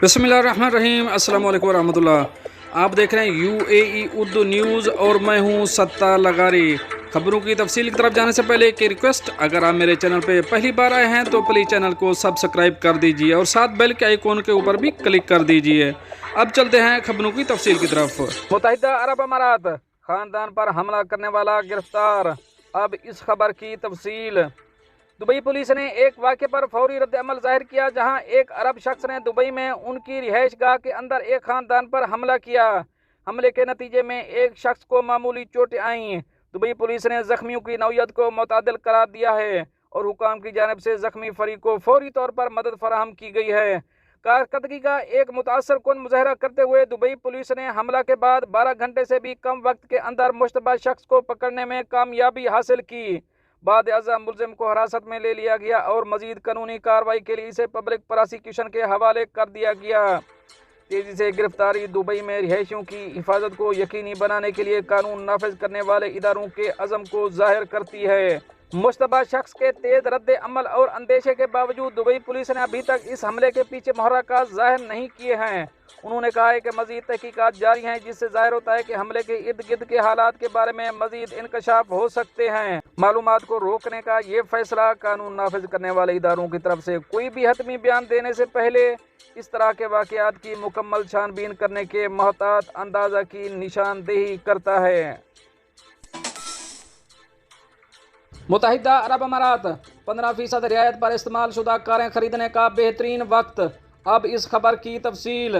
बिस्मिल्लाहिर्रहमानिर्रहीम। अस्सलाम वालेकुम रहमतुल्लाह। आप देख रहे हैं UAE उर्दू न्यूज़ और मैं हूं सत्ता लगारी। खबरों की तफसील की तरफ जाने से पहले एक रिक्वेस्ट, अगर आप मेरे चैनल पे पहली बार आए हैं तो प्लीज़ चैनल को सब्सक्राइब कर दीजिए और साथ बेल के आइकॉन के ऊपर भी क्लिक कर दीजिए। अब चलते हैं खबरों की तफसील की तरफ। मुत्तहिदा अरब अमारात, खानदान पर हमला करने वाला गिरफ्तार। अब इस खबर की तफसील। दुबई पुलिस ने एक वाक़े पर फौरी रद्द-अमल ज़ाहिर किया, जहां एक अरब शख्स ने दुबई में उनकी रिहाइशगाह के अंदर एक खानदान पर हमला किया। हमले के नतीजे में एक शख्स को मामूली चोटें आईं। दुबई पुलिस ने जख्मियों की नौयत को मुतअद्दिल करार दिया है और हुकाम की जानिब से जख्मी फरीक को फौरी तौर पर मदद फराहम की गई है। कारकर्दगी का एक मुतासर कुन मुजाहरा करते हुए दुबई पुलिस ने हमला के बाद 12 घंटे से भी कम वक्त के अंदर मुश्तबा शख्स को पकड़ने में कामयाबी हासिल की। बाद अज़ा मुलजिम को हिरासत में ले लिया गया और मजीद कानूनी कार्रवाई के लिए इसे पब्लिक प्रोसिक्यूशन के हवाले कर दिया गया। तेजी से गिरफ्तारी दुबई में रिहायशियों की हिफाजत को यकीनी बनाने के लिए कानून नाफिज करने वाले इदारों के अज़म को जाहिर करती है। मुश्तबा शख्स के तेज रद्द अमल और अंदेशे के बावजूद दुबई पुलिस ने अभी तक इस हमले के पीछे मुहर्रिकात जाहिर नहीं किए हैं। उन्होंने कहा है कि मजीद तहकीकात जारी हैं, जिससे जाहिर होता है कि हमले के इर्द गिर्द के हालात के बारे में मजीद इंकशाफ हो सकते हैं। मालूमात को रोकने का ये फैसला कानून नाफिज करने वाले इदारों की तरफ से कोई भी हतमी बयान देने से पहले इस तरह के वाक़यात की मुकम्मल छानबीन करने के मोहतात अंदाज़ा की निशानदेही करता है। मुत्तहिदा अरब अमारात, 15% रियायत पर इस्तेमाल शुदा कारें खरीदने का बेहतरीन वक्त। अब इस खबर की तफसील।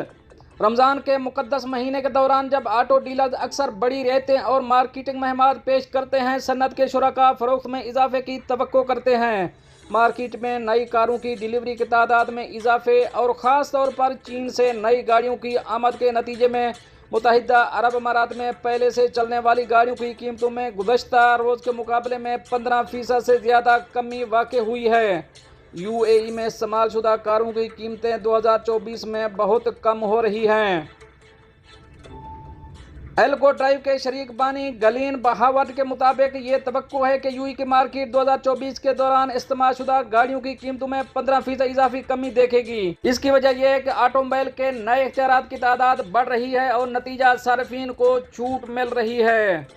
रमज़ान के मुक़द्दस महीने के दौरान जब ऑटो डीलर्स अक्सर बड़ी रियायतें और मार्केटिंग महमात पेश करते हैं, सन्नत के शुरका फ़रोख्त में इजाफे की तवक्को करते हैं। मार्केट में नई कारों की डिलीवरी की तादाद में इजाफे और ख़ास तौर पर चीन से नई गाड़ियों की आमद के नतीजे में मुत्तहिदा अरब अमारात में पहले से चलने वाली गाड़ियों की कीमतों में गुज़श्ता रोज़ के मुकाबले में 15% से ज़्यादा कमी वाक़ हुई है। UAE में इस्तेमाल शुदा कारों की कीमतें 2024 में बहुत कम हो रही हैं। एल्को ड्राइव के शरीक बानी गलीन बहावट के मुताबिक ये तवक्को है कि UAE की मार्केट 2024 के दौरान इस्तेमाल शुदा गाड़ियों की कीमतों में 15% इजाफी कमी देखेगी। इसकी वजह यह है कि ऑटोमोबाइल के नए इख्तियारात की तादाद बढ़ रही है और नतीजा सार्फिन को छूट मिल रही है।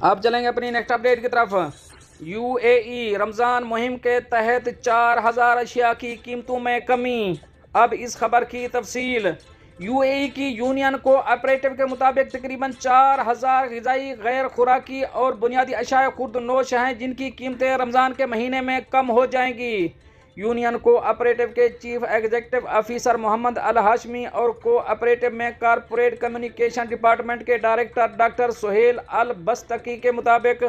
अब चलेंगे अपनी नेक्स्ट अपडेट की तरफ। UAE रमज़ान मुहिम के तहत 4000 अशिया की कीमतों में कमी। अब इस खबर की तफसील। UAE की यूनियन को ऑपरेटिव के मुताबिक तकरीबन 4000 ग़िज़ाई गैर खुराकी और बुनियादी अशिया खुर्द नोश हैं, जिनकी कीमतें रमज़ान के महीने में कम हो जाएंगी। यूनियन को ऑपरेटिव के चीफ एग्जीक्यूटिव ऑफिसर मोहम्मद अल हाशमी और को ऑपरेटिव में कॉरपोरेट कम्युनिकेशन डिपार्टमेंट के डायरेक्टर डॉक्टर सुहेल अल बस्तकी के मुताबिक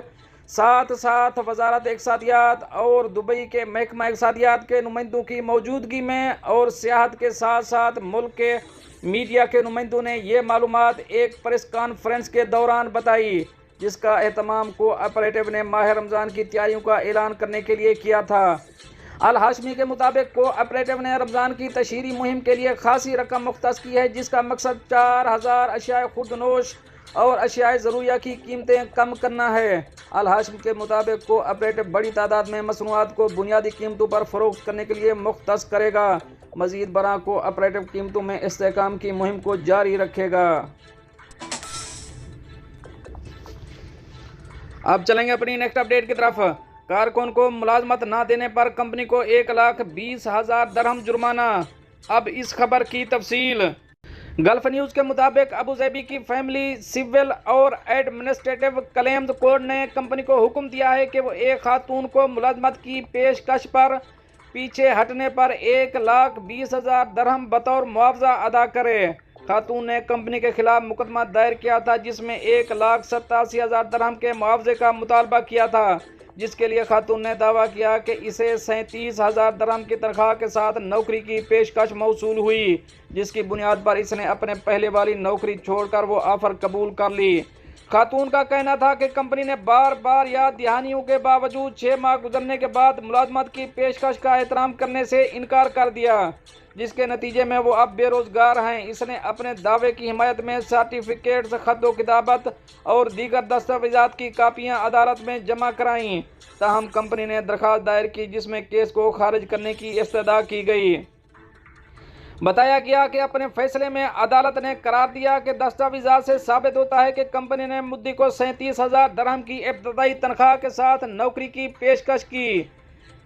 साथ साथ वजारत इक़्तिसादियात और दुबई के महकमा इक़्तिसादियात के नुमाइंदों की मौजूदगी में और सियाहत के साथ साथ मुल्क के मीडिया के नुमाइंदों ने ये मालूमात एक प्रेस कॉन्फ्रेंस के दौरान बताई, जिसका एहतमाम को ऑपरेटिव ने माह रमज़ान की तैयारियों का ऐलान करने के लिए किया था। अल हाशमी के मुताबिक को ऑपरेटिव ने रमज़ान की तशहीरी मुहिम के लिए खासी रकम मुख्तस की है, जिसका मकसद 4000 अशिया खुर्दनोश और अशिया ज़रूरिया की कीमतें कम करना है। अल हाशमी के मुताबिक को ऑपरेटिव बड़ी तादाद में मसनूआत को बुनियादी कीमतों पर फ़रोख्त करने के लिए मुख्तस करेगा। मज़ीद बरा को ऑपरेटिव कीमतों में इस्तेहकाम की मुहिम को जारी रखेगा। अब चलेंगे अपनी नेक्स्ट अपडेट की तरफ। कारकुन को मुलाजमत ना देने पर कंपनी को 1,20,000 दरहम जुर्माना। अब इस खबर की तफसील। गल्फ न्यूज़ के मुताबिक अबू ज़ैबी की फैमिली सिविल और एडमिनिस्ट्रेटिव क्लेम्स कोर्ट ने कंपनी को हुक्म दिया है कि वो एक खातून को मुलाजमत की पेशकश पर पीछे हटने पर 1,20,000 दरहम बतौर मुआवजा अदा करे। खातून ने कंपनी के खिलाफ मुकदमा दायर किया था, जिसमें 1,87,000 दरहम के मुआवजे का मुतालबा किया था, جس کے لیے خاتون نے دعویٰ کیا کہ اسے 37,000 درہم کی تنخواہ کے ساتھ نوکری کی پیشکش موصول ہوئی، جس کی بنیاد پر اس نے اپنے پہلے والی نوکری چھوڑ کر وہ آفر قبول کر لی۔ خاتون کا کہنا تھا کہ کمپنی نے بار بار یاد دہانیوں کے باوجود 6 ماہ گزرنے کے بعد ملازمت کی پیشکش کا احترام کرنے سے انکار کر دیا، جس کے نتیجے میں وہ اب بے روزگار ہیں۔ اس نے اپنے دعوے کی حمایت میں سرٹیفکیٹس، خط و کتابت اور دیگر دستاویزات کی کاپیاں عدالت میں جمع کرائیں، تاہم کمپنی نے درخواست دائر کی جس میں کیس کو خارج کرنے کی استدعا کی گئی۔ بتایا گیا کہ اپنے فیصلے میں عدالت نے قرار دیا کہ دستاویزات سے ثابت ہوتا ہے کہ کمپنی نے مدعی کو 37,000 درہم کی ابتدائی تنخواہ کے ساتھ نوکری کی پیشکش کی،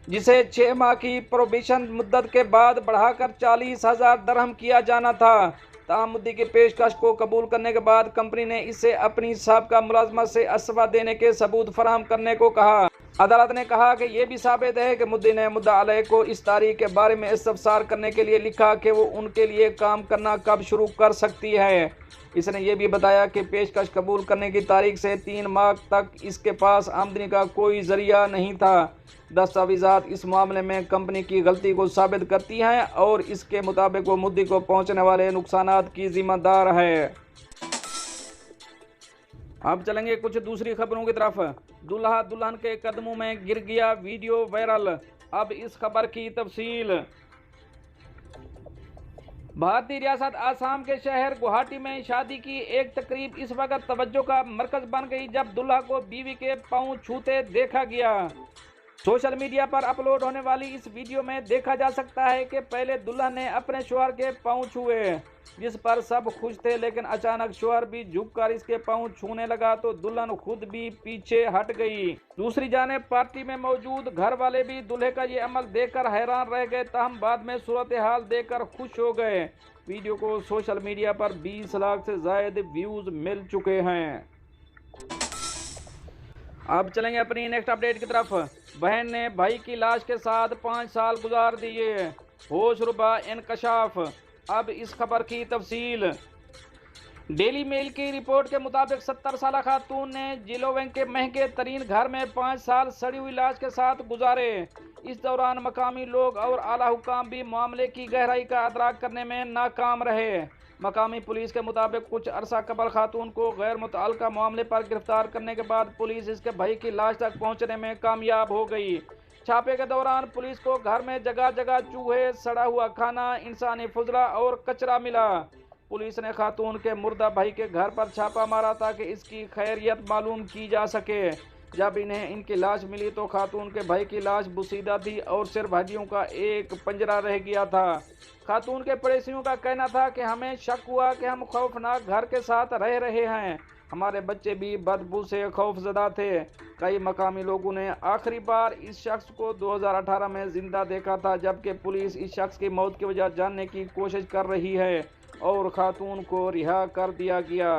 جسے 6 ماہ کی پروبیشن مدت کے بعد بڑھا کر 40,000 درہم کیا جانا تھا۔ تاہم مدعی کی پیشکش کو قبول کرنے کے بعد کمپنی نے اس سے اپنی سابقہ ملازمت سے استعفیٰ دینے کے ثبوت فراہم کرنے کو کہا۔ عدالت نے کہا کہ یہ بھی ثابت ہے کہ مدعی نے مدعا علیہ کو اس تاریخ کے بارے میں استفسار کرنے کے لیے لکھا کہ وہ ان کے لیے کام کرنا کب شروع کر سکتی ہے۔ اس نے یہ بھی بتایا کہ پیشکش قبول کرنے کی تاریخ سے 3 ماہ تک اس کے پاس آمدنی کا کوئی ذریعہ نہیں تھا۔ دستاویزات اس معاملے میں کمپنی کی غلطی کو ثابت کرتی ہیں اور اس کے مطابق وہ مدعی کو پہنچنے والے نقصانات کی ذمہ دار ہے۔ اب چلیں گے کچھ دوسری خبروں کی طرف۔ دلہا دلہن کے قدموں میں گر گیا، ویڈیو وائرل۔ اب اس خبر کی تفصیل۔ بھارتی ریاست آسام کے شہر گوہاٹی میں شادی کی ایک تقریب اس وقت توجہ کا مرکز بن گئی جب دلہا کو بیوی کے پاؤں چھوتے دیکھا گیا۔ سوشل میڈیا پر اپلوڈ ہونے والی اس ویڈیو میں دیکھا جا سکتا ہے کہ پہلے دلہن نے اپنے شوہر کے پاؤں چھوئے، جس پر سب خوش تھے، لیکن اچانک شوہر بھی جھک کر اس کے پاؤں چھونے لگا تو دلہن خود بھی پیچھے ہٹ گئی۔ دوسری جانب پارٹی میں موجود گھر والے بھی دلہے کا یہ عمل دیکھ کر حیران رہ گئے، تاہم بعد میں صورتحال دیکھ کر خوش ہو گئے۔ ویڈیو کو سوشل میڈیا پر 20 لاکھ سے زائد ویوز مل چکے ہیں۔ اب چلیں گے اپنی نیکسٹ اپڈیٹ کی طرف۔ بہن نے بھائی کی لاش کے ساتھ 5 سال گزار دیے، ہوش ربا انکشاف۔ اب اس خبر کی تفصیل۔ ڈیلی میل کی رپورٹ کے مطابق 70 سالہ خاتون نے جیلونگ کے مہنگے ترین گھر میں 5 سال سڑی ہوئی لاش کے ساتھ گزارے۔ اس دوران مقامی لوگ اور اعلیٰ حکام بھی معاملے کی گہرائی کا ادراک کرنے میں ناکام رہے۔ مقامی پولیس کے مطابق کچھ عرصہ قبل خاتون کو غیر متعلقہ معاملے پر گرفتار کرنے کے بعد پولیس اس کے بھائی کی لاش تک پہنچنے میں کامیاب ہو گئی۔ چھاپے کے دوران پولیس کو گھر میں جگہ جگہ چوہے، سڑا ہوا کھانا، انسانی فضلہ اور کچرا ملا۔ پولیس نے خاتون کے مردہ بھائی کے گھر پر چھاپا مارا تاکہ اس کی خیریت معلوم کی جا سکے۔ جب انہیں ان کی لاش ملی تو خاتون کے بھائی کی لاش بوسیدہ تھی اور صرف ہڈیوں کا ایک پنجرہ رہ گیا تھا۔ خاتون کے پڑوسیوں کا کہنا تھا کہ ہمیں شک ہوا کہ ہم خوفناک گھر کے ساتھ رہ رہے ہیں، ہمارے بچے بھی بدبو سے خوف زدہ تھے۔ کئی مقامی لوگوں نے آخری بار اس شخص کو 2018 میں زندہ دیکھا تھا، جبکہ پولیس اس شخص کی موت کی وجہ جاننے کی کوشش کر رہی ہے اور خاتون کو رہا کر دیا گیا۔